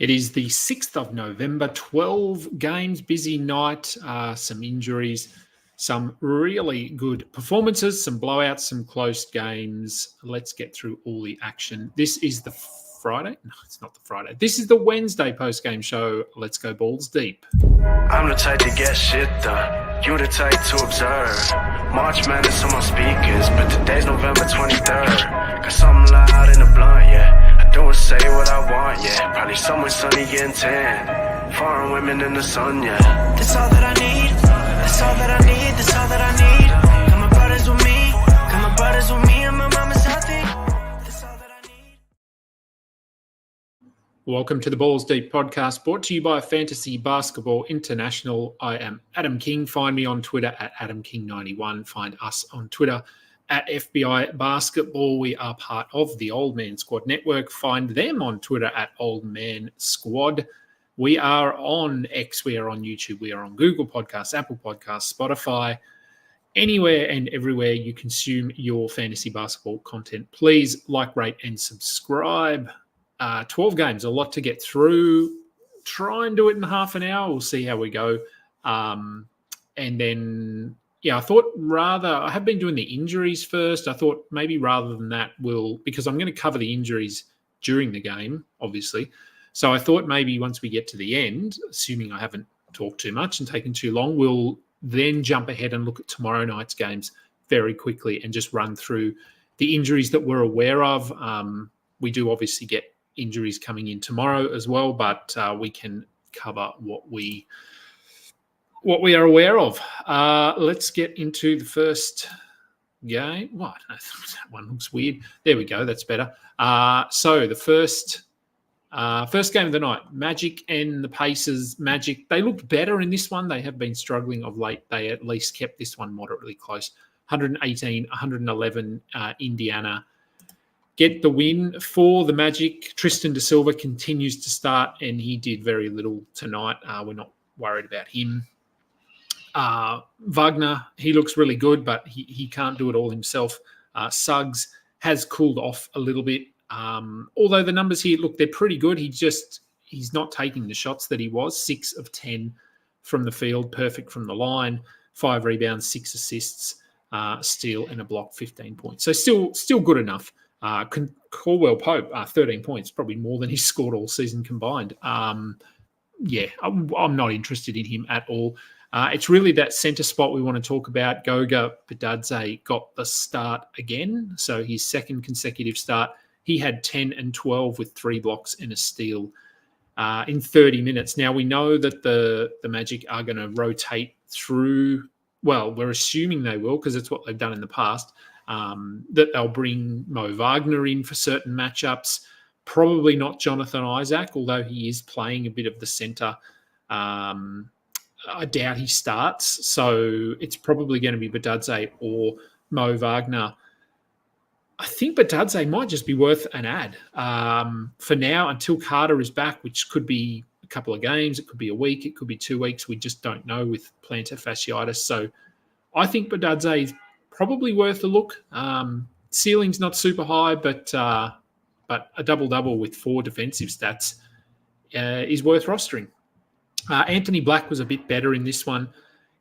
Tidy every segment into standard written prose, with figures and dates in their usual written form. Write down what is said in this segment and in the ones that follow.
It is the 6th of November, 12 games, busy night, some injuries, some really good performances, some blowouts, some close games. Let's get through all the action. This is the Friday? No, it's not the Friday. This is the Wednesday post-game show. Let's go balls deep. I'm the type to get shit done. You the type to observe. March Madness on my speakers, but today's November 23rd. Got something loud in the blunt, yeah. I don't say what I want, yeah. Probably somewhere sunny getting tan. Foreign women in the sun, yeah. That's all that I need. That's all that I need. That's all that I need. Got my brothers with me. Got my brothers with me, and my mama's healthy. That's all that I need. Welcome to the Balls Deep podcast, brought to you by Fantasy Basketball International. I am Adam King. Find me on Twitter at AdamKing91. Find us on Twitter at FBI Basketball. We are part of the Old Man Squad Network. Find them on Twitter at Old Man Squad. We are on X. We are on YouTube. We are on Google Podcasts, Apple Podcasts, Spotify, anywhere and everywhere you consume your fantasy basketball content. Please like, rate, and subscribe. 12 games, a lot to get through. Try and do it in half an hour. We'll see how we go. And then, I thought I have been doing the injuries first. I thought maybe rather than that, because I'm going to cover the injuries during the game, obviously. So I thought maybe once we get to the end, assuming I haven't talked too much and taken too long, we'll then jump ahead and look at tomorrow night's games very quickly and just run through the injuries that we're aware of. We do obviously get injuries coming in tomorrow as well, but we can cover what we are aware of. Let's get into the first game. What? That one looks weird. There we go. That's better. So the first game of the night, Magic and the Pacers. Magic, they looked better in this one. They have been struggling of late. They at least kept this one moderately close. 118, 111, Indiana get the win for the Magic. Tristan Da Silva continues to start, and he did very little tonight. We're not worried about him. Wagner, he looks really good, but he can't do it all himself. Suggs has cooled off a little bit. Although the numbers here, look, they're pretty good. He's not taking the shots that he was. 6 of 10 from the field, perfect from the line, 5 rebounds, 6 assists, steal and a block, 15 points. So still good enough. Caldwell Pope, 13 points, probably more than he's scored all season combined. I'm not interested in him at all. It's really that centre spot we want to talk about. Goga Bitadze got the start again, so his second consecutive start. He had 10 and 12 with 3 blocks and a steal in 30 minutes. Now, we know that the Magic are going to rotate through. Well, we're assuming they will because it's what they've done in the past. That they'll bring Mo Wagner in for certain matchups. Probably not Jonathan Isaac, although he is playing a bit of the centre. I doubt he starts, so it's probably going to be Bitadze or Mo Wagner. I think Bitadze might just be worth an ad for now until Carter is back, which could be a couple of games. It could be a week. It could be 2 weeks. We just don't know with plantar fasciitis. So I think Bitadze is probably worth a look. Ceiling's not super high, but a double-double with 4 defensive stats is worth rostering. Anthony Black was a bit better in this one.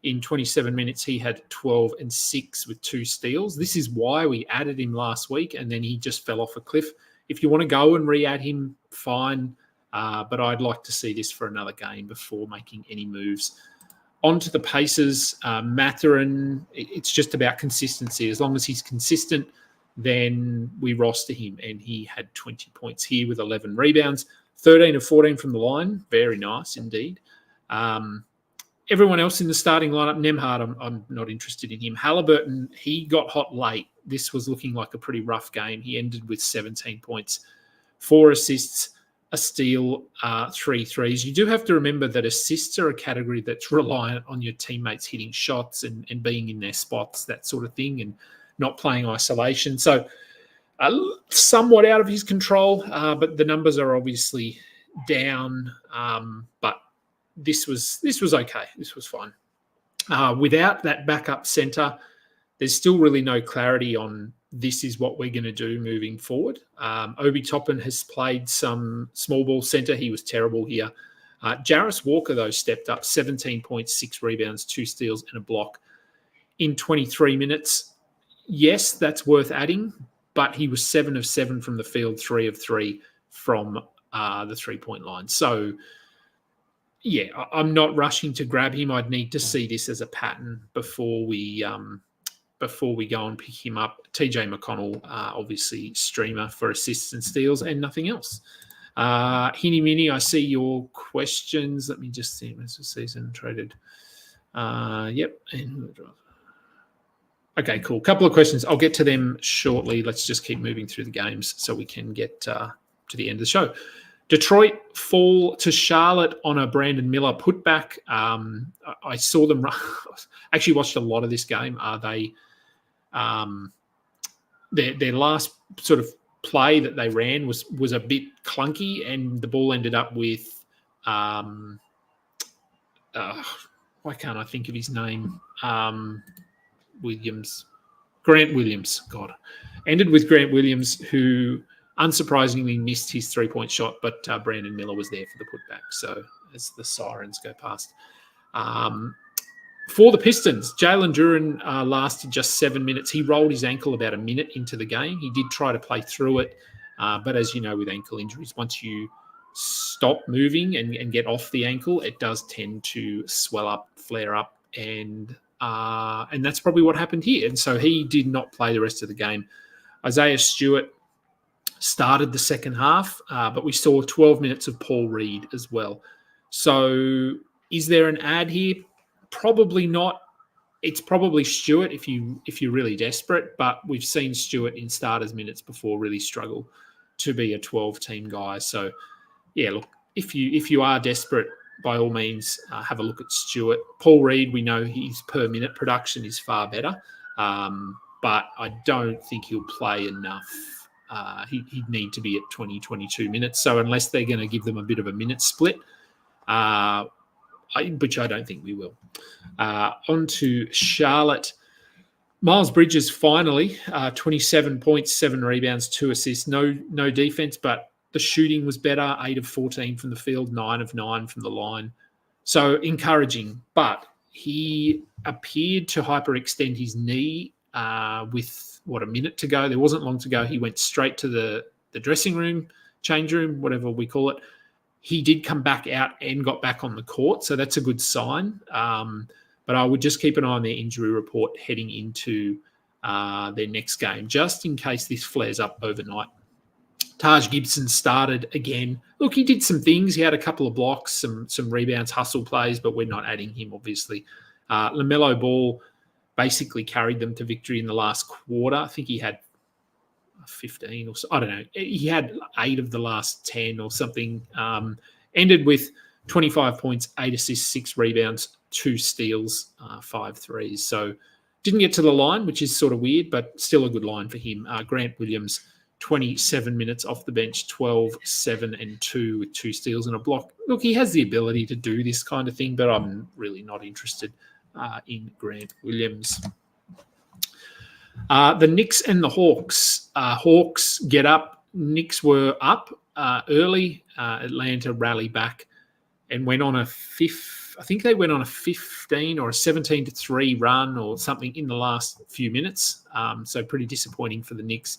In 27 minutes, he had 12 and 6 with 2 steals. This is why we added him last week, and then he just fell off a cliff. If you want to go and re-add him, fine. But I'd like to see this for another game before making any moves. On to the Pacers. Mathurin, it's just about consistency. As long as he's consistent, then we roster him. And he had 20 points here with 11 rebounds. 13 of 14 from the line. Very nice indeed. Everyone else in the starting lineup, Nembhard, I'm not interested in him. Halliburton, he got hot late. This was looking like a pretty rough game. He ended with 17 points, 4 assists, a steal, 3 threes. You do have to remember that assists are a category that's reliant on your teammates hitting shots and being in their spots, that sort of thing, and not playing isolation. So somewhat out of his control, but the numbers are obviously down. But this was okay. This was fine. Without that backup centre, there's still really no clarity on this is what we're going to do moving forward. Obi Toppin has played some small ball centre. He was terrible here. Jarris Walker, though, stepped up, 17 points, 6 rebounds, 2 steals and a block in 23 minutes. Yes, that's worth adding, but he was 7 of 7 from the field, 3 of 3 from the three-point line. So, yeah, I'm not rushing to grab him. I'd need to see this as a pattern before we go and pick him up. TJ McConnell, obviously streamer for assists and steals and nothing else. Hinny Minnie, I see your questions. Let me just see. Rest of the season traded. Yep. Okay, cool. Couple of questions. I'll get to them shortly. Let's just keep moving through the games so we can get to the end of the show. Detroit fall to Charlotte on a Brandon Miller putback. I saw them run. Actually watched a lot of this game. Their last sort of play that they ran was a bit clunky, and the ball ended up with why can't I think of his name? Grant Williams. God, ended with Grant Williams, who unsurprisingly missed his 3-point shot, but Brandon Miller was there for the putback. So as the sirens go past. For the Pistons, Jalen Duren lasted just 7 minutes. He rolled his ankle about a minute into the game. He did try to play through it, but as you know, with ankle injuries, once you stop moving and get off the ankle, it does tend to swell up, flare up, and that's probably what happened here. And so he did not play the rest of the game. Isaiah Stewart started the second half, but we saw 12 minutes of Paul Reed as well. So is there an ad here? Probably not. It's probably Stewart if you're really desperate, but we've seen Stewart in starters minutes before really struggle to be a 12-team guy. So, yeah, look, if you are desperate, by all means, have a look at Stewart. Paul Reed, we know his per-minute production is far better, but I don't think he'll play enough. He'd need to be at 20, 22 minutes. So unless they're going to give them a bit of a minute split, which I don't think we will. On to Charlotte. Miles Bridges finally, 27 points, 7 rebounds, 2 assists. No defense, but the shooting was better, 8 of 14 from the field, 9 of 9 from the line. So encouraging, but he appeared to hyperextend his knee with, a minute to go. There wasn't long to go. He went straight to the dressing room, change room, whatever we call it. He did come back out and got back on the court, so that's a good sign. But I would just keep an eye on their injury report heading into their next game, just in case this flares up overnight. Taj Gibson started again. Look, he did some things. He had a couple of blocks, some rebounds, hustle plays, but we're not adding him, obviously. LaMelo Ball basically carried them to victory in the last quarter. I think he had 15 or so. I don't know. He had 8 of the last 10 or something. Ended with 25 points, 8 assists, 6 rebounds, 2 steals, 5 threes. So didn't get to the line, which is sort of weird, but still a good line for him. Grant Williams, 27 minutes off the bench, 12, 7, and 2 with 2 steals and a block. Look, he has the ability to do this kind of thing, but I'm really not interested in Grant Williams. The Knicks and the Hawks. Hawks get up. Knicks were up early. Atlanta rally back and went on a 15 or a 17-3 run or something in the last few minutes. So pretty disappointing for the Knicks.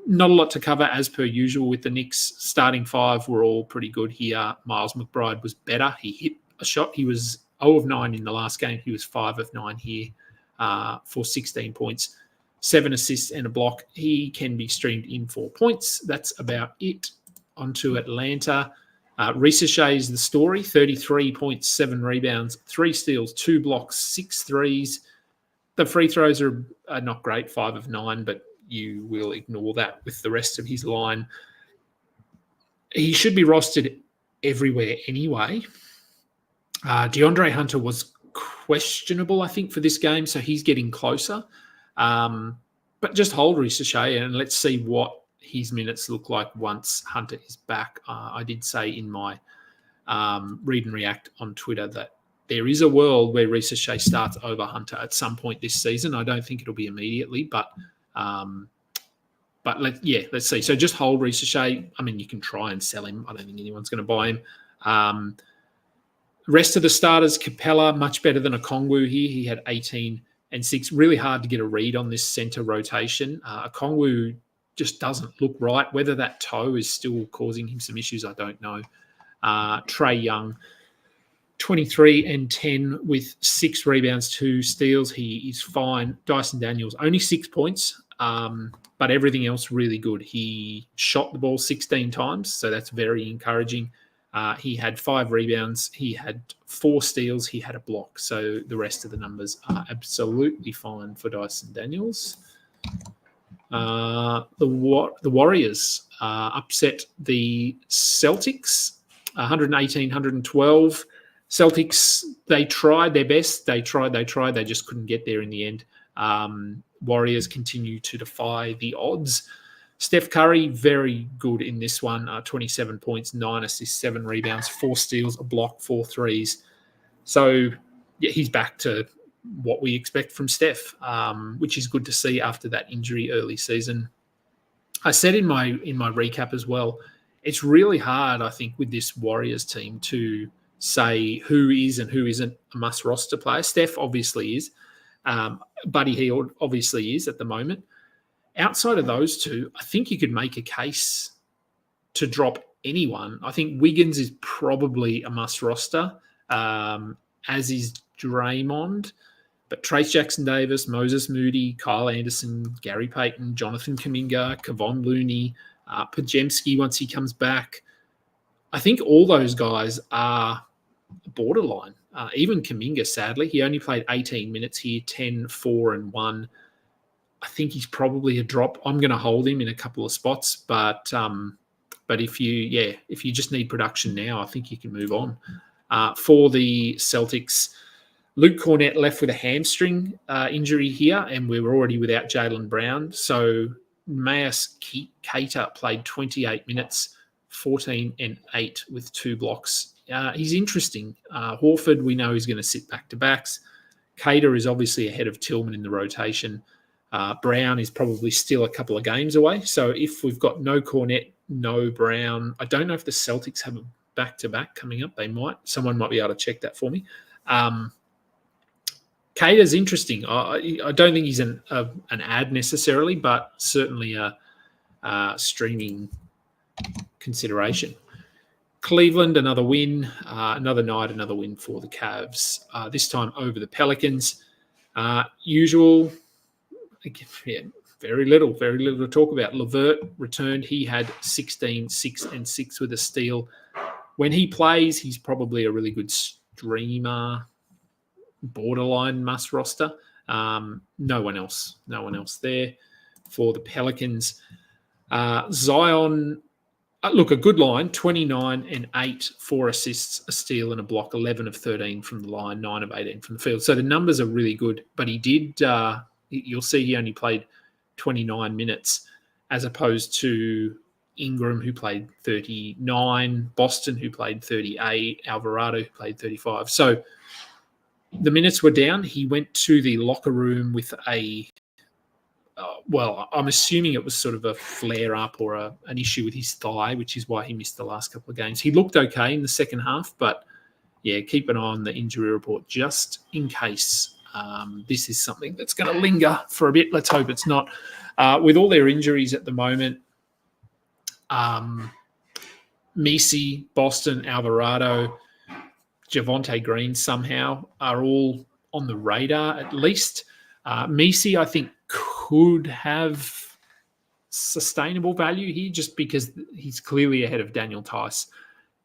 Not a lot to cover as per usual with the Knicks. Starting 5 were all pretty good here. Miles McBride was better. He hit a shot. He was 0 of 9 in the last game. He was 5 of 9 here for 16 points, 7 assists and a block. He can be streamed in 4 points. That's about it. On to Atlanta. Risa Shea is the story. 33 points, 7 rebounds, 3 steals, 2 blocks, 6 threes. The free throws are not great, 5 of 9, but you will ignore that with the rest of his line. He should be rostered everywhere anyway. DeAndre Hunter was questionable, I think, for this game, so he's getting closer. But just hold Risa Shea and let's see what his minutes look like once Hunter is back. I did say in my read and react on Twitter that there is a world where Risa Shea starts over Hunter at some point this season. I don't think it'll be immediately, but But let's see. So just hold Ricochet. I mean, you can try and sell him. I don't think anyone's going to buy him. Rest of the starters, Capella, much better than Okongwu here. He had 18 and 6. Really hard to get a read on this centre rotation. Okongwu just doesn't look right. Whether that toe is still causing him some issues, I don't know. Trae Young, 23 and 10 with 6 rebounds, 2 steals. He is fine. Dyson Daniels, only 6 points, but everything else really good. He shot the ball 16 times, so that's very encouraging. He had 5 rebounds. He had 4 steals. He had a block. So the rest of the numbers are absolutely fine for Dyson Daniels. The Warriors upset the Celtics, 118, 112. Celtics, they tried their best. They tried. They just couldn't get there in the end. Warriors continue to defy the odds. Steph Curry, very good in this one. 27 points, 9 assists, 7 rebounds, 4 steals, a block, 4 threes. So, yeah, he's back to what we expect from Steph, which is good to see after that injury early season. I said in my recap as well, it's really hard, I think, with this Warriors team to say who is and who isn't a must-roster player. Steph obviously is. Buddy Hield obviously is at the moment. Outside of those two, I think you could make a case to drop anyone. I think Wiggins is probably a must-roster, as is Draymond. But Trace Jackson-Davis, Moses Moody, Kyle Anderson, Gary Payton, Jonathan Kuminga, Kevon Looney, Podziemski once he comes back. I think all those guys are borderline. Even Kuminga, sadly, he only played 18 minutes here, 10, 4, and 1. I think he's probably a drop. I'm going to hold him in a couple of spots, but if you just need production now, I think you can move on. For the Celtics, Luke Cornett left with a hamstring injury here, and we were already without Jaylen Brown. So Myles Cater played 28 minutes, 14 and 8 with 2 blocks. He's interesting. Horford, we know he's going to sit back-to-backs. Cater is obviously ahead of Tillman in the rotation. Brown is probably still a couple of games away. So if we've got no Cornett, no Brown, I don't know if the Celtics have a back-to-back coming up. They might. Someone might be able to check that for me. Cater's interesting. I don't think he's an ad necessarily, but certainly a streaming consideration. Cleveland, another win. Another night, another win for the Cavs. This time over the Pelicans. Usual, very little to talk about. LeVert returned. He had 16, 6, and 6 with a steal. When he plays, he's probably a really good streamer, borderline must roster. No one else there for the Pelicans. Zion, look, a good line, 29 and 8, 4 assists, a steal and a block, 11 of 13 from the line, 9 of 18 from the field. So the numbers are really good, but he did, you'll see he only played 29 minutes as opposed to Ingram, who played 39, Boston, who played 38, Alvarado, who played 35. So the minutes were down. He went to the locker room with I'm assuming it was sort of a flare-up or an issue with his thigh, which is why he missed the last couple of games. He looked okay in the second half, but, yeah, keep an eye on the injury report just in case this is something that's going to linger for a bit. Let's hope it's not. With all their injuries at the moment, Messi, Boston, Alvarado, Javonte Green somehow are all on the radar at least. Messi, I think, could have sustainable value here just because he's clearly ahead of Daniel Tice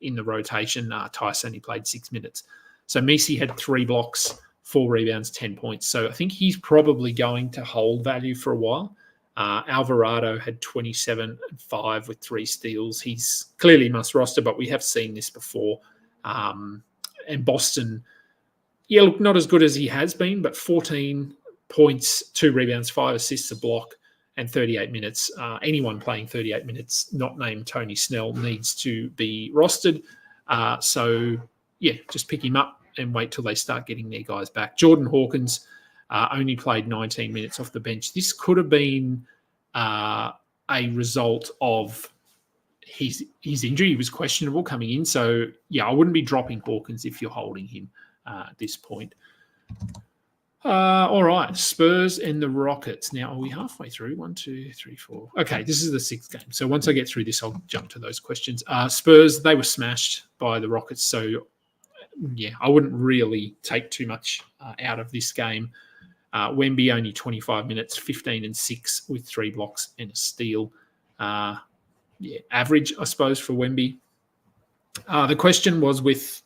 in the rotation. Tice only played 6 minutes. So Messi had 3 blocks, 4 rebounds, 10 points. So I think he's probably going to hold value for a while. Alvarado had 27 and 5 with 3 steals. He's clearly must roster, but we have seen this before. And Boston, yeah, look, not as good as he has been, but 14 points, 2 rebounds, 5 assists, a block, and 38 minutes. Anyone playing 38 minutes, not named Tony Snell, needs to be rostered. So, yeah, just pick him up and wait till they start getting their guys back. Jordan Hawkins, only played 19 minutes off the bench. This could have been a result of his injury. He was questionable coming in. So, I wouldn't be dropping Hawkins if you're holding him at this point. All right, Spurs and the Rockets. Now, are we halfway through? 1, 2, 3, 4. Okay, this is the 6th game. So once I get through this, I'll jump to those questions. Spurs, they were smashed by the Rockets. So, I wouldn't really take too much out of this game. Wemby only 25 minutes, 15 and 6 with 3 blocks and a steal. Average, I suppose, for Wemby. The question was with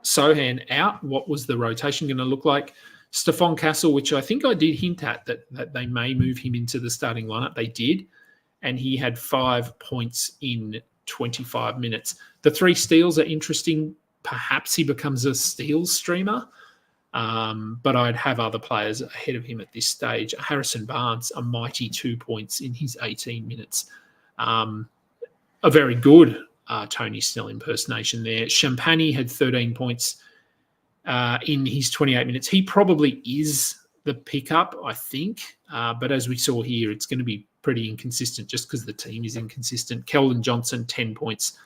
Sohan out, what was the rotation going to look like? Stephon Castle, which I think I did hint at, that they may move him into the starting lineup. They did, and he had 5 points in 25 minutes. The 3 steals are interesting. Perhaps he becomes a steals streamer, but I'd have other players ahead of him at this stage. Harrison Barnes, a mighty 2 points in his 18 minutes. A very good Tony Snell impersonation there. Champagny had 13 points in his 28 minutes. He probably is the pickup, I think. But as we saw here, it's going to be pretty inconsistent just because the team is inconsistent. Keldon Johnson, 10 points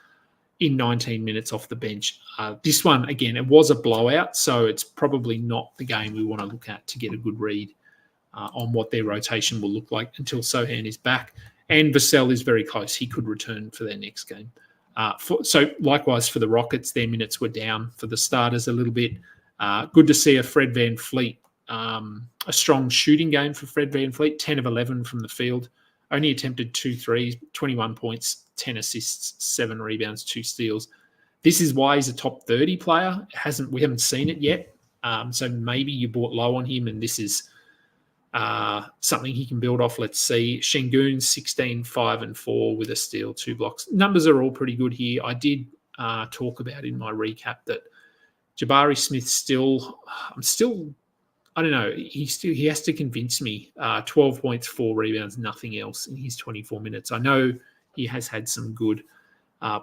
in 19 minutes off the bench. This one, again, it was a blowout, so it's probably not the game we want to look at to get a good read on what their rotation will look like until Sohan is back. And Vassell is very close. He could return for their next game. So likewise for the Rockets, their minutes were down for the starters a little bit. Good to see a Fred VanVleet, a strong shooting game for Fred VanVleet, 10 of 11 from the field. Only attempted 2 threes, 21 points, 10 assists, 7 rebounds, 2 steals. This is why he's a top 30 player. We haven't seen it yet. So maybe you bought low on him and this is something he can build off. Let's see. Şengün, 16, 5 and 4 with a steal, 2 blocks. Numbers are all pretty good here. I did talk about in my recap that Jabari Smith I don't know. He has to convince me. 12 points, 4 rebounds, nothing else in his 24 minutes. I know he has had some good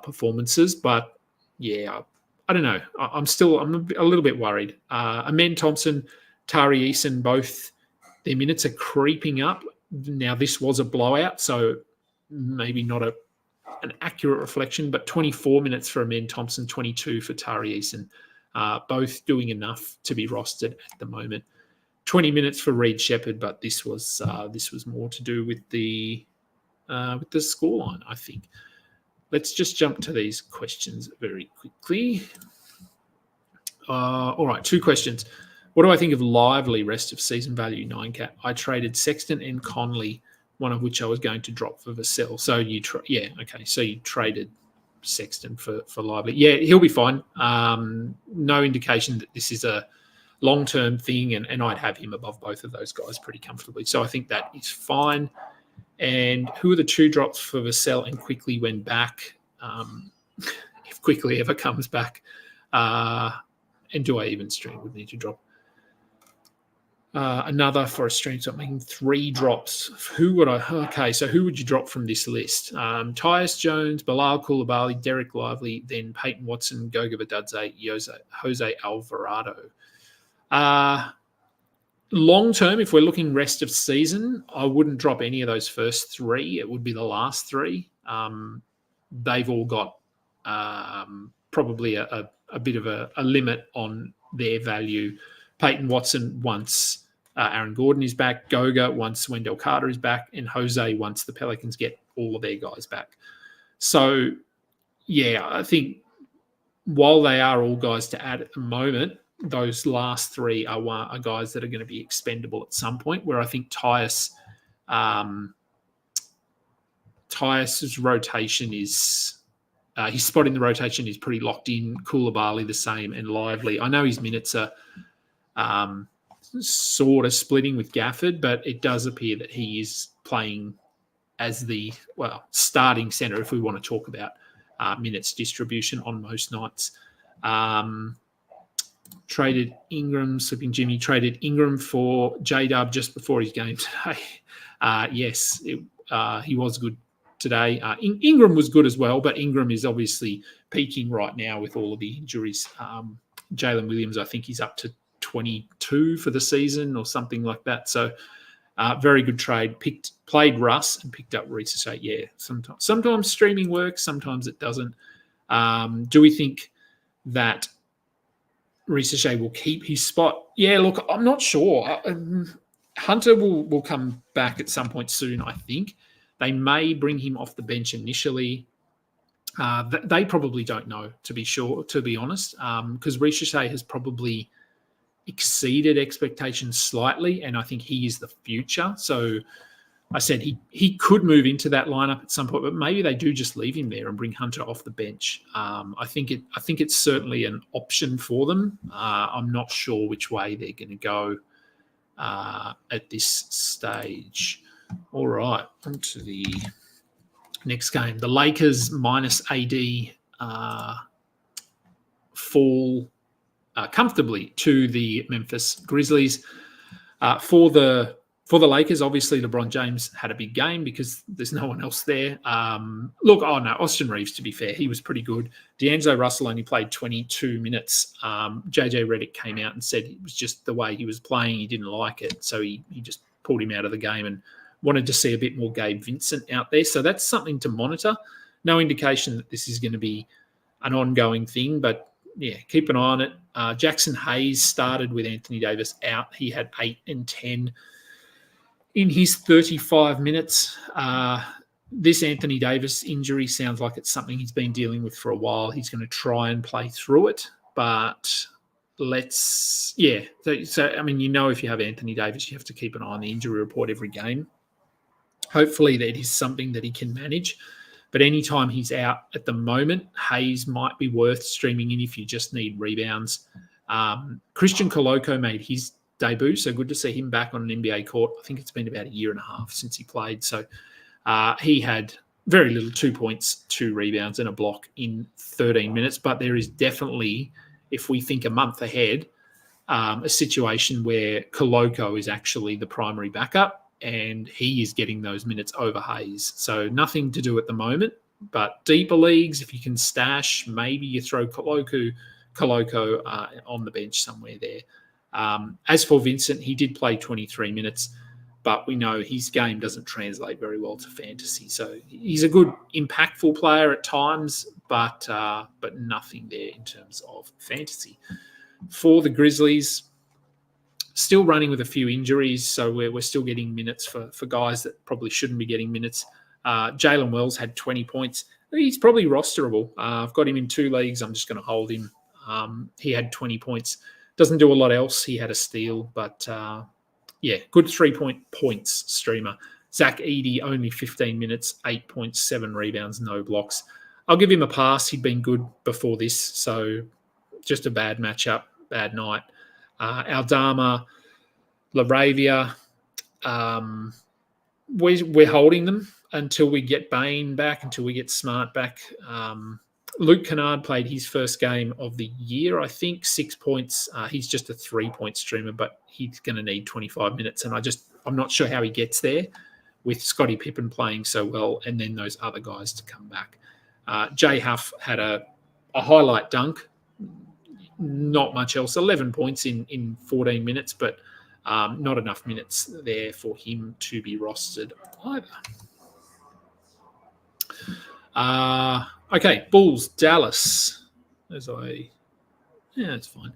performances, but I don't know. I'm a little bit worried. Amen Thompson, Tari Eason, both their minutes are creeping up. Now, this was a blowout, so maybe not an accurate reflection, but 24 minutes for Amen Thompson, 22 for Tari Eason, both doing enough to be rostered at the moment. 20 minutes for Reed Shepherd, but this was more to do with the scoreline, I think. Let's just jump to these questions very quickly. All right, 2 questions. What do I think of Lively rest of season value 9 cap? I traded Sexton and Conley, one of which I was going to drop for Vassell. So So you traded Sexton for Lively. Yeah, he'll be fine. No indication that this is a long-term thing, and I'd have him above both of those guys pretty comfortably. So I think that is fine. And who are the 2 drops for Vassell and Quickly when back? If Quickly ever comes back. And do I even stream? Would need to drop. Another for a stream, so I'm making 3 drops. Who would you drop from this list? Tyus Jones, Bilal Coulibaly, Derek Lively, then Peyton Watson, Goga Badadze, Jose Alvarado. Long term, if we're looking rest of season, I wouldn't drop any of those first 3. It would be the last 3. They've all got probably a bit of a limit on their value. Peyton Watson once Aaron Gordon is back, Goga once Wendell Carter is back, and Jose once the Pelicans get all of their guys back. So, I think while they are all guys to add at the moment, those last 3 are guys that are going to be expendable at some point, where I think Tyus's rotation is his spot in the rotation is pretty locked in. Coulibaly the same, and Lively. I know his minutes are sort of splitting with Gafford, but it does appear that he is playing as the starting center if we want to talk about minutes distribution on most nights. Traded Ingram, Slipping Jimmy, traded Ingram for J-Dub just before his game today. Yes, he was good today. Ingram was good as well, but Ingram is obviously peaking right now with all of the injuries. Jalen Williams, I think he's up to 22 for the season or something like that. So very good trade. Played Russ and picked up Ricochet. Yeah, sometimes streaming works, sometimes it doesn't. Do we think that Ricochet will keep his spot? Yeah, look, I'm not sure. Hunter will come back at some point soon, I think. They may bring him off the bench initially. They probably don't know, to be honest, because Ricochet has probably exceeded expectations slightly, and I think he is the future. So I said he could move into that lineup at some point, but maybe they do just leave him there and bring Hunter off the bench. I think it's certainly an option for them. I'm not sure which way they're going to go at this stage. All right, on to the next game. The Lakers minus AD fall comfortably to the Memphis Grizzlies. For the Lakers, obviously LeBron James had a big game because there's no one else there. Austin Reeves, to be fair, he was pretty good. D'Angelo Russell only played 22 minutes. JJ Redick came out and said it was just the way he was playing. He didn't like it, so he just pulled him out of the game and wanted to see a bit more Gabe Vincent out there. So that's something to monitor. No indication that this is going to be an ongoing thing, but yeah, keep an eye on it. Jackson Hayes started with Anthony Davis out. He had 8 and 10 in his 35 minutes. This Anthony Davis injury sounds like it's something he's been dealing with for a while. He's going to try and play through it, but So, if you have Anthony Davis, you have to keep an eye on the injury report every game. Hopefully that is something that he can manage. But anytime he's out at the moment, Hayes might be worth streaming in if you just need rebounds. Christian Koloko made his debut, so good to see him back on an NBA court. I think it's been about a year and a half since he played. So he had very little, 2 points, 2 rebounds and a block in 13 minutes. But there is definitely, if we think a month ahead, a situation where Koloko is actually the primary backup and he is getting those minutes over Hayes. So nothing to do at the moment, but deeper leagues, if you can stash, maybe you throw Koloko on the bench somewhere there. As for Vincent, he did play 23 minutes, but we know his game doesn't translate very well to fantasy. So he's a good, impactful player at times, but nothing there in terms of fantasy. For the Grizzlies, still running with a few injuries, so we're still getting minutes for guys that probably shouldn't be getting minutes. Jalen Wells had 20 points. He's probably rosterable. I've got him in 2 leagues. I'm just going to hold him. He had 20 points. Doesn't do a lot else. He had a steal, but good 3-point points streamer. Zach Edey, only 15 minutes, 8.7 rebounds, no blocks. I'll give him a pass. He'd been good before this, so just a bad matchup, bad night. Aldama, LaRavia, we're holding them until we get Bain back, until we get Smart back. Luke Kennard played his first game of the year, I think, 6 points. He's just a 3-point streamer, but he's going to need 25 minutes. And I'm not sure how he gets there with Scottie Pippen playing so well and then those other guys to come back. Jay Huff had a highlight dunk. Not much else. 11 points in 14 minutes, but not enough minutes there for him to be rostered either. Okay, Bulls, Dallas. It's fine.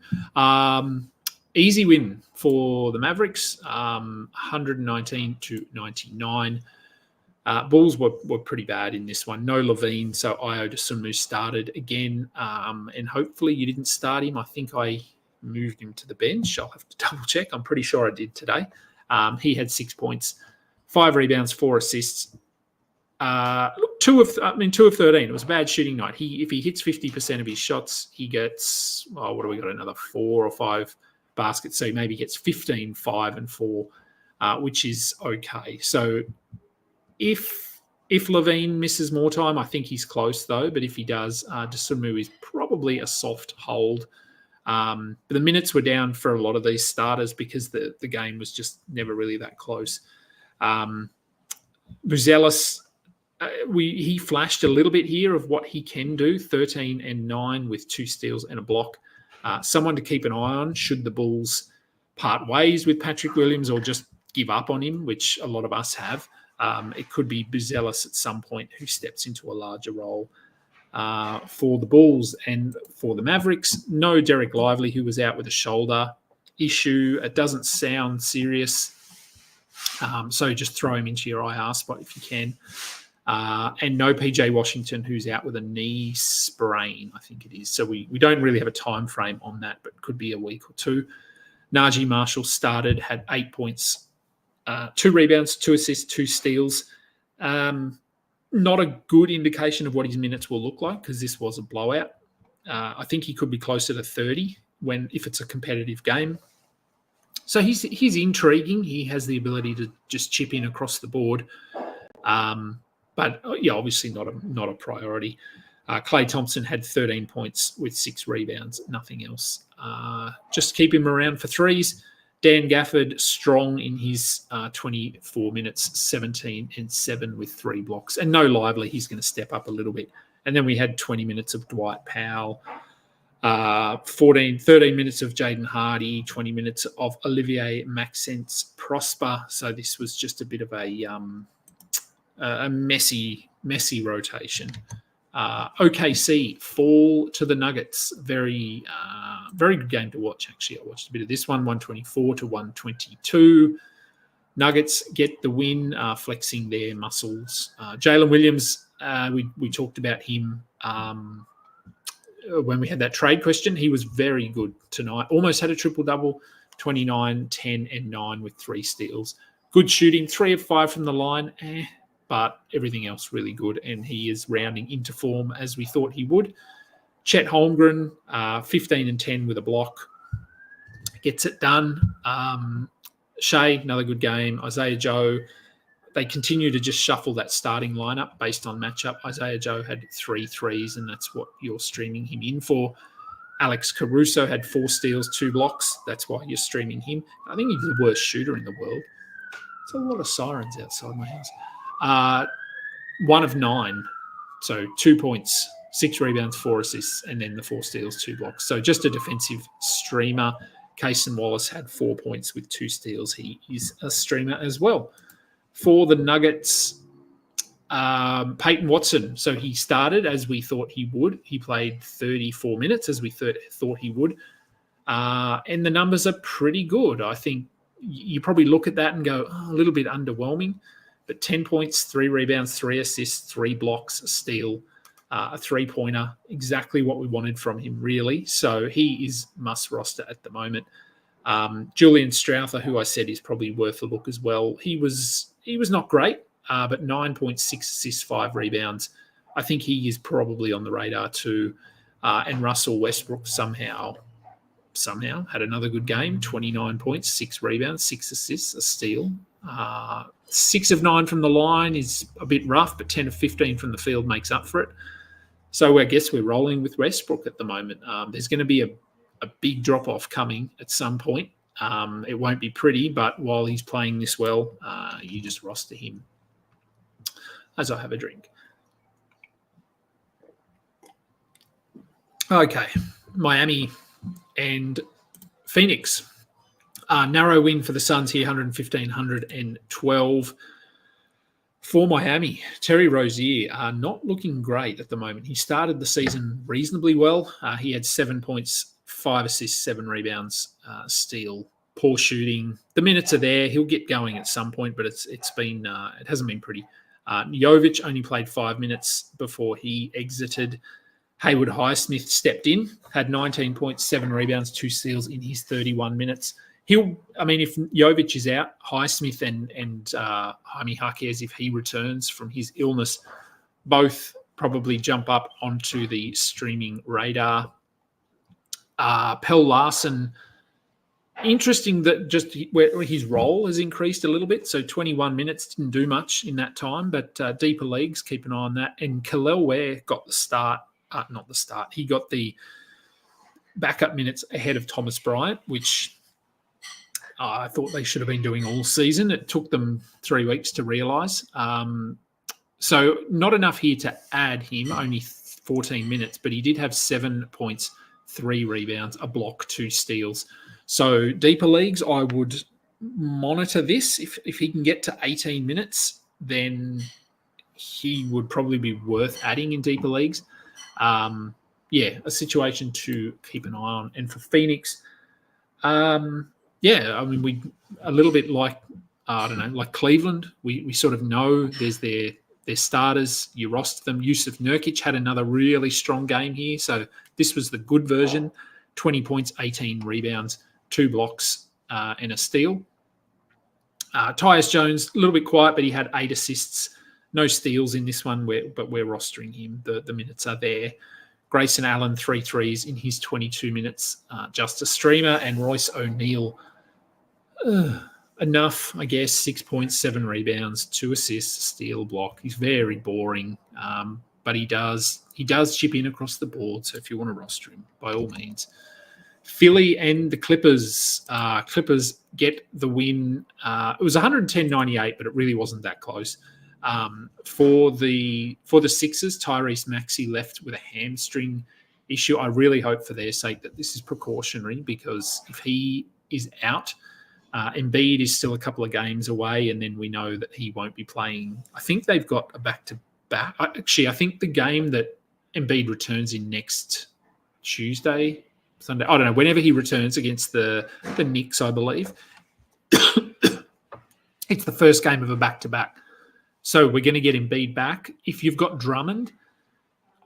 Easy win for the Mavericks, 119-99. Bulls were pretty bad in this one. No Levine, so Ayo Dosunmu started again, and hopefully you didn't start him. I think I moved him to the bench. I'll have to double check. I'm pretty sure I did today. He had 6 points, 5 rebounds, 4 assists. 2 of 13. It was a bad shooting night. If he hits 50% of his shots, he gets another 4 or 5 baskets. So he maybe gets 15, 5, and 4, which is okay. So if Levine misses more time, I think he's close though. But if he does, Dosunmu is probably a soft hold. But the minutes were down for a lot of these starters because the game was just never really that close. Buzelis, he flashed a little bit here of what he can do, 13 and 9 with 2 steals and a block. Someone to keep an eye on should the Bulls part ways with Patrick Williams or just give up on him, which a lot of us have. It could be Buzelis at some point who steps into a larger role for the Bulls. And for the Mavericks, no Derek Lively, who was out with a shoulder issue. It doesn't sound serious. So just throw him into your IR spot if you can. And no PJ Washington, who's out with a knee sprain, I think it is. So we don't really have a time frame on that, but could be a week or two. Najee Marshall started, had 8 points, 2 rebounds, 2 assists, 2 steals. Not a good indication of what his minutes will look like because this was a blowout. I think he could be closer to 30 if it's a competitive game. So he's intriguing. He has the ability to just chip in across the board. But yeah, obviously not a priority. Klay Thompson had 13 points with 6 rebounds, nothing else. Just keep him around for threes. Dan Gafford, strong in his 24 minutes, 17 and 7 with 3 blocks. And no Lively, he's going to step up a little bit. And then we had 20 minutes of Dwight Powell, 13 minutes of Jaden Hardy, 20 minutes of Olivier Maxence Prosper. So this was just a bit of a messy rotation. OKC fall to the Nuggets. Very good game to watch, actually. I watched a bit of this one, 124 to 122. Nuggets get the win, flexing their muscles. Jalen Williams, we talked about him when we had that trade question. He was very good tonight. Almost had a triple-double, 29, 10, and 9 with 3 steals. Good shooting, 3 of 5 from the line, but everything else really good, and he is rounding into form as we thought he would. Chet Holmgren, 15 and 10 with a block. Gets it done. Shea, another good game. Isaiah Joe, they continue to just shuffle that starting lineup based on matchup. Isaiah Joe had 3 threes, and that's what you're streaming him in for. Alex Caruso had 4 steals, 2 blocks. That's why you're streaming him. I think he's the worst shooter in the world. There's a lot of sirens outside my house. 1 of 9. So 2 points, 6 rebounds, 4 assists, and then the 4 steals, 2 blocks. So just a defensive streamer. Cason Wallace had 4 points with 2 steals. He is a streamer as well. For the Nuggets, Peyton Watson. So he started as we thought he would. He played 34 minutes as we thought he would. And the numbers are pretty good. I think you probably look at that and go, a little bit underwhelming. But 10 points, 3 rebounds, 3 assists, 3 blocks, a steal, a 3-pointer, exactly what we wanted from him, really. So he is must roster at the moment. Julian Stroufer, who I said is probably worth a look as well. He was not great, but 9.6 assists, 5 rebounds. I think he is probably on the radar too. And Russell Westbrook somehow had another good game, 29 points, 6 rebounds, 6 assists, a steal. 6 of 9 from the line is a bit rough, but 10 of 15 from the field makes up for it. So I guess we're rolling with Westbrook at the moment. There's going to be a big drop-off coming at some point. It won't be pretty, but while he's playing this well, you just roster him as I have a drink. Okay, Miami and Phoenix. Narrow win for the Suns here, 115-112. For Miami, Terry Rozier not looking great at the moment. He started the season reasonably well. He had 7 points, 5 assists, 7 rebounds, steal, poor shooting. The minutes are there. He'll get going at some point, but it hasn't been pretty. Jovic only played 5 minutes before he exited. Haywood Highsmith stepped in, had 19 points, 7 rebounds, 2 steals in his 31 minutes. If Jovic is out, Highsmith and Jaime Jaquez, if he returns from his illness, both probably jump up onto the streaming radar. Pell Larson, interesting that just where his role has increased a little bit. So 21 minutes, didn't do much in that time, but deeper leagues, keep an eye on that. And Kel'el Ware got the start, not the start. He got the backup minutes ahead of Thomas Bryant, which I thought they should have been doing all season. It took them 3 weeks to realise. So not enough here to add him, only 14 minutes, but he did have 7 points, 3 rebounds, a block, 2 steals. So deeper leagues, I would monitor this. If he can get to 18 minutes, then he would probably be worth adding in deeper leagues. A situation to keep an eye on. And for Phoenix, we a little bit like like Cleveland. We sort of know there's their starters. You roster them. Yusuf Nurkic had another really strong game here, so this was the good version. 20 points, 18 rebounds, 2 blocks, and a steal. Tyus Jones, a little bit quiet, but he had 8 assists. No steals in this one, but we're rostering him. The minutes are there. Grayson Allen, 3 threes in his 22 minutes. Just a streamer. And Royce O'Neal, enough, I guess. 6 points, 7 rebounds, 2 assists, steal, block. He's very boring, but he does chip in across the board. So if you want to roster him, by all means. Philly and the Clippers. Clippers get the win. It was 110-98, but it really wasn't that close. For the Sixers, Tyrese Maxey left with a hamstring issue. I really hope for their sake that this is precautionary, because if he is out, Embiid is still a couple of games away, and then we know that he won't be playing. I think they've got a back-to-back. Actually, I think the game that Embiid returns in next Tuesday, Sunday, I don't know, whenever he returns against the Knicks, I believe, it's the first game of a back-to-back. So we're going to get Embiid back. If you've got Drummond,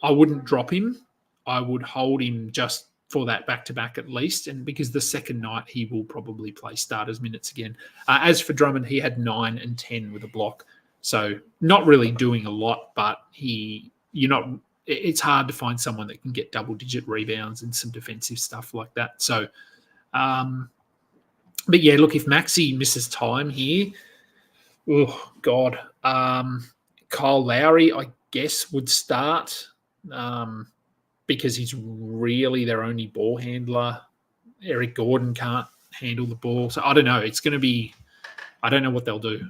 I wouldn't drop him. I would hold him just for that back-to-back at least, and because the second night he will probably play starters minutes again. As for Drummond, he had 9 and 10 with a block. So not really doing a lot, but it's hard to find someone that can get double-digit rebounds and some defensive stuff like that. So, but yeah, look, if Maxey misses time here, oh, God. Kyle Lowry, I guess, would start because he's really their only ball handler. Eric Gordon can't handle the ball. So I don't know. It's going to be – I don't know what they'll do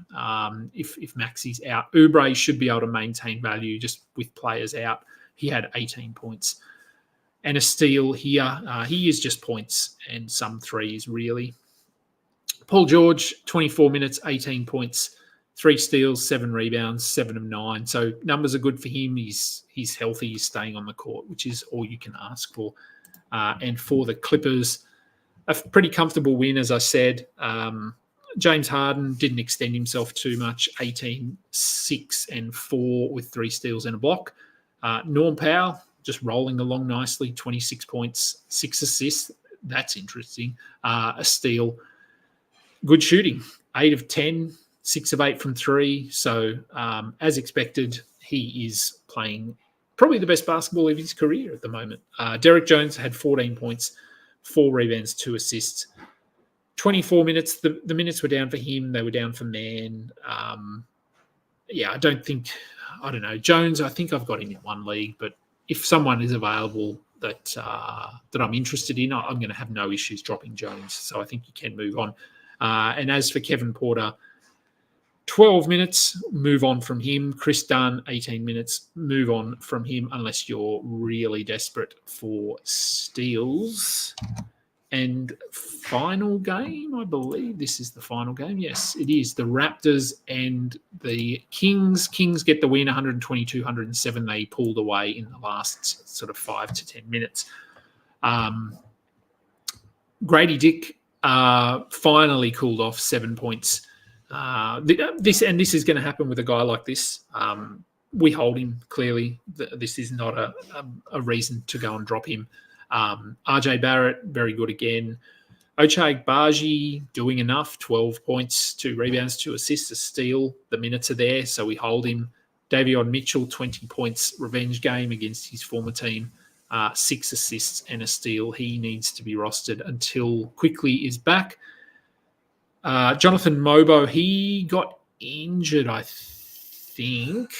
if Maxey's out. Oubre should be able to maintain value just with players out. He had 18 points. And a steal here. He is just points and some threes, really. Paul George, 24 minutes, 18 points. 3 steals, 7 rebounds, 7 of 9. So numbers are good for him. He's healthy. He's staying on the court, which is all you can ask for. And for the Clippers, a pretty comfortable win, as I said. James Harden didn't extend himself too much. 18, 6, and 4 with 3 steals and a block. Norm Powell just rolling along nicely. 26 points, 6 assists. That's interesting. A steal. Good shooting. 8 of 10. 6 of 8 from 3. So, as expected, he is playing probably the best basketball of his career at the moment. Derek Jones had 14 points, 4 rebounds, 2 assists. 24 minutes. The minutes were down for him. They were down for Man. I don't know. Jones, I think I've got him in one league, but if someone is available that I'm interested in, I'm going to have no issues dropping Jones. So I think you can move on. And as for Kevin Porter, 12 minutes, move on from him. Chris Dunn, 18 minutes, move on from him unless you're really desperate for steals. And final game, I believe this is the final game. Yes, it is. The Raptors and the Kings. Kings get the win, 122-107. They pulled away in the last sort of 5 to 10 minutes. Grady Dick finally cooled off 7 points. This is going to happen with a guy like this. We hold him, clearly. This is not a reason to go and drop him. RJ Barrett, very good again. Ochai Agbaji doing enough, 12 points, 2 rebounds, 2 assists, a steal. The minutes are there, so we hold him. Davion Mitchell, 20 points, revenge game against his former team. 6 assists and a steal. He needs to be rostered until Quickly is back. Jonathan Mobo, he got injured, I think.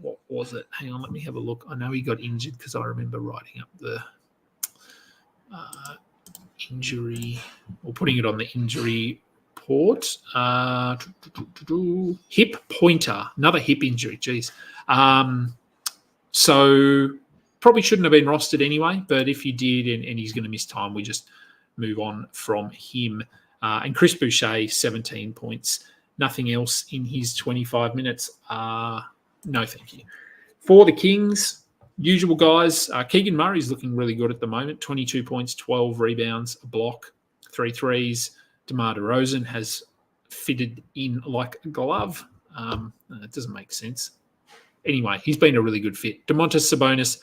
What was it? Hang on, let me have a look. I know he got injured because I remember writing up the injury or putting it on the injury report. Hip pointer, another hip injury. Geez. So Probably shouldn't have been rostered anyway, but if you did and he's going to miss time, we just move on from him. And Chris Boucher, 17 points. Nothing else in his 25 minutes. No, thank you. For the Kings, usual guys, Keegan Murray's looking really good at the moment. 22 points, 12 rebounds, a block, 3 threes. DeMar DeRozan has fitted in like a glove. That doesn't make sense. Anyway, he's been a really good fit. Domantas Sabonis,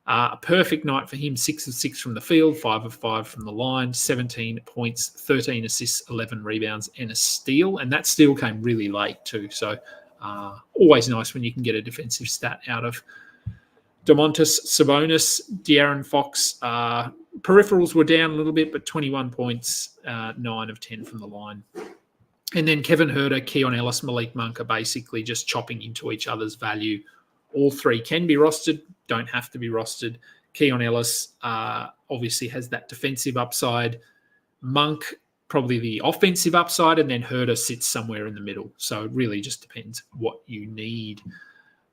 a perfect night for him. 6 of 6 from the field, 5 of 5 from the line, 17 points, 13 assists, 11 rebounds, and a steal. And that steal came really late too. So always nice when you can get a defensive stat out of Domantas Sabonis. De'Aaron Fox, peripherals were down a little bit, but 21 points, 9 of 10 from the line. And then Kevin Huerter, Keon Ellis, Malik Monk are basically just chopping into each other's value. All three can be rostered, don't have to be rostered. Keon Ellis obviously has that defensive upside. Monk, probably the offensive upside, and then Huerter sits somewhere in the middle. So it really just depends what you need.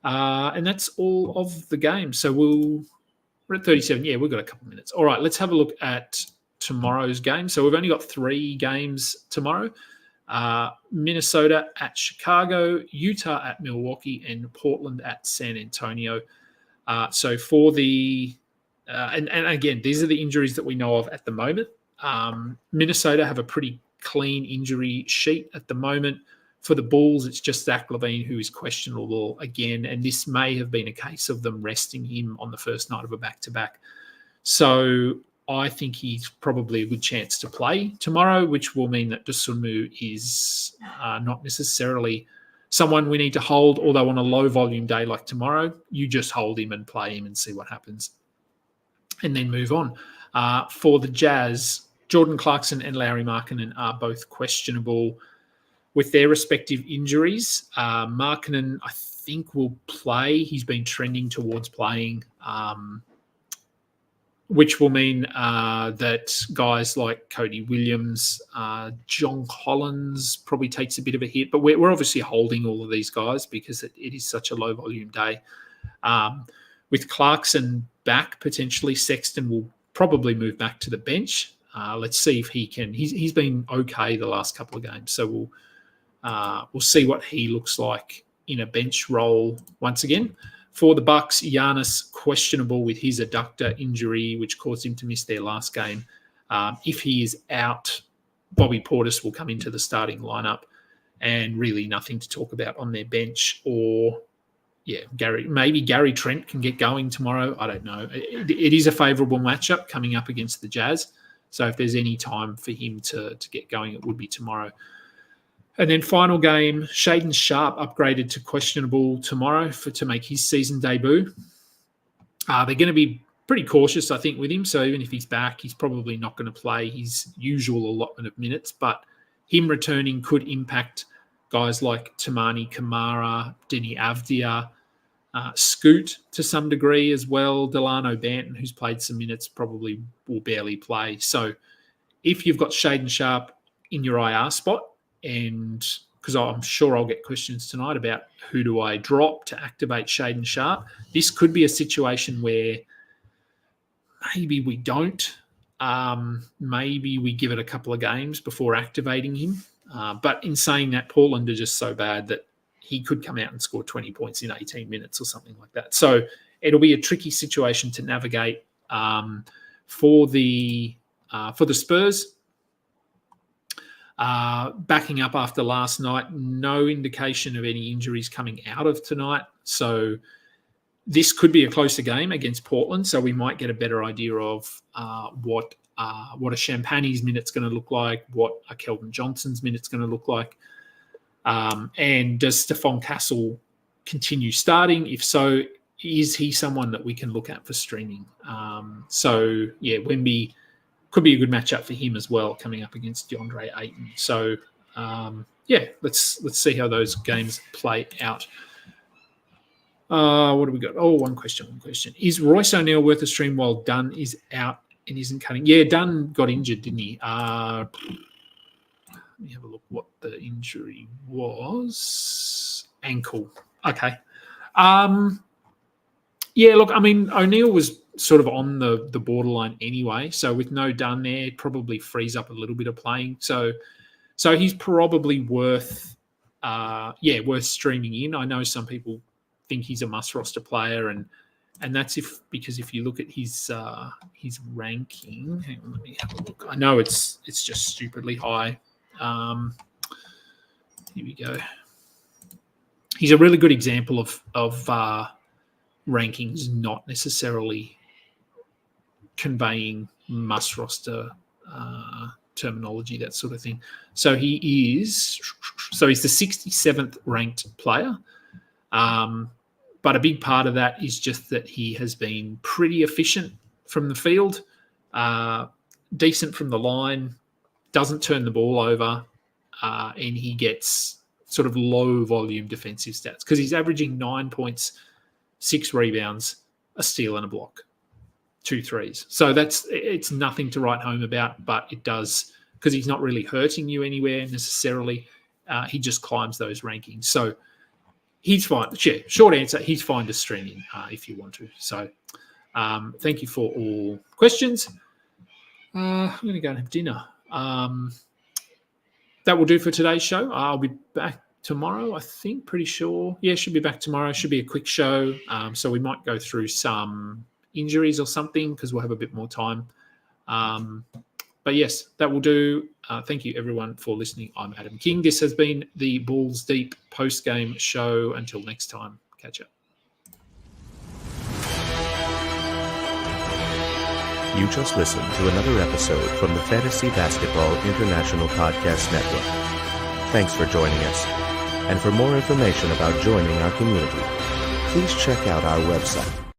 And that's all of the game. So we're at 37. Yeah, we've got a couple of minutes. All right, let's have a look at tomorrow's game. So we've only got 3 games tomorrow. Minnesota at Chicago, Utah at Milwaukee, and Portland at San Antonio. So for the and again, these are the injuries that we know of at the moment. Minnesota have a pretty clean injury sheet at the moment. For the Bulls, it's just Zach LaVine who is questionable again, and this may have been a case of them resting him on the first night of a back-to-back. So I think he's probably a good chance to play tomorrow, which will mean that Dosunmu is not necessarily someone we need to hold, although on a low-volume day like tomorrow, you just hold him and play him and see what happens, and then move on. For the Jazz, Jordan Clarkson and Lauri Markkanen are both questionable with their respective injuries. Markkanen, I think, will play. He's been trending towards playing, which will mean that guys like Cody Williams, John Collins probably takes a bit of a hit. But we're obviously holding all of these guys because it is such a low-volume day. With Clarkson back, potentially Sexton will probably move back to the bench. Let's see if he can. He's been okay the last couple of games, so we'll see what he looks like in a bench role once again. For the Bucks, Giannis questionable with his adductor injury, which caused him to miss their last game. If he is out, Bobby Portis will come into the starting lineup, and really nothing to talk about on their bench. Or maybe Gary Trent can get going tomorrow. I don't know. It is a favourable matchup coming up against the Jazz, so if there's any time for him to get going, it would be tomorrow. And then final game, Shaedon Sharpe upgraded to questionable tomorrow to make his season debut. They're going to be pretty cautious, I think, with him. So even if he's back, he's probably not going to play his usual allotment of minutes. But him returning could impact guys like Tamani Kamara, Denny Avdia, Scoot to some degree as well. Delano Banton, who's played some minutes, probably will barely play. So if you've got Shaedon Sharpe in your IR spot, and because I'm sure I'll get questions tonight about who do I drop to activate Shaedon Sharpe, this could be a situation where maybe we don't. Maybe we give it a couple of games before activating him. But in saying that, Portland are just so bad that he could come out and score 20 points in 18 minutes or something like that. So it'll be a tricky situation to navigate for the Spurs. Backing up after last night, no indication of any injuries coming out of tonight. So this could be a closer game against Portland. So we might get a better idea of what a Champagne's minute's going to look like, what a Keldon Johnson's minute's going to look like. And does Stephon Castle continue starting? If so, is he someone that we can look at for streaming? Wemby could be a good matchup for him as well, coming up against DeAndre Ayton. So, let's see how those games play out. What do we got? Oh, one question. Is Royce O'Neal worth a stream while Dunn is out and isn't cutting? Yeah, Dunn got injured, didn't he? Let me have a look what the injury was. Ankle. Okay. Yeah, look, I mean, O'Neal was sort of on the borderline anyway. So with no Dunn there, it probably frees up a little bit of playing. So he's probably worth streaming in. I know some people think he's a must roster player, and that's because if you look at his ranking, hang on, let me have a look. I know it's just stupidly high. Here we go. He's a really good example of rankings not necessarily conveying must roster terminology, that sort of thing. So he's the 67th ranked player. But a big part of that is just that he has been pretty efficient from the field, decent from the line, doesn't turn the ball over, and he gets sort of low volume defensive stats because he's averaging 9 points, 6 rebounds, a steal and a block, 2 threes. So it's nothing to write home about, but it does, because he's not really hurting you anywhere necessarily. He just climbs those rankings. So he's fine. Yeah, short answer, he's fine to stream in if you want to. So thank you for all questions. I'm going to go and have dinner. That will do for today's show. I'll be back tomorrow, I think, pretty sure. Yeah, should be back tomorrow. Should be a quick show. So we might go through some injuries or something because we'll have a bit more time. But yes, that will do. Thank you, everyone, for listening. I'm Adam King. This has been the Balls Deep post-game show. Until next time, catch up. You just listened to another episode from the Fantasy Basketball International Podcast Network. Thanks for joining us. And for more information about joining our community, please check out our website,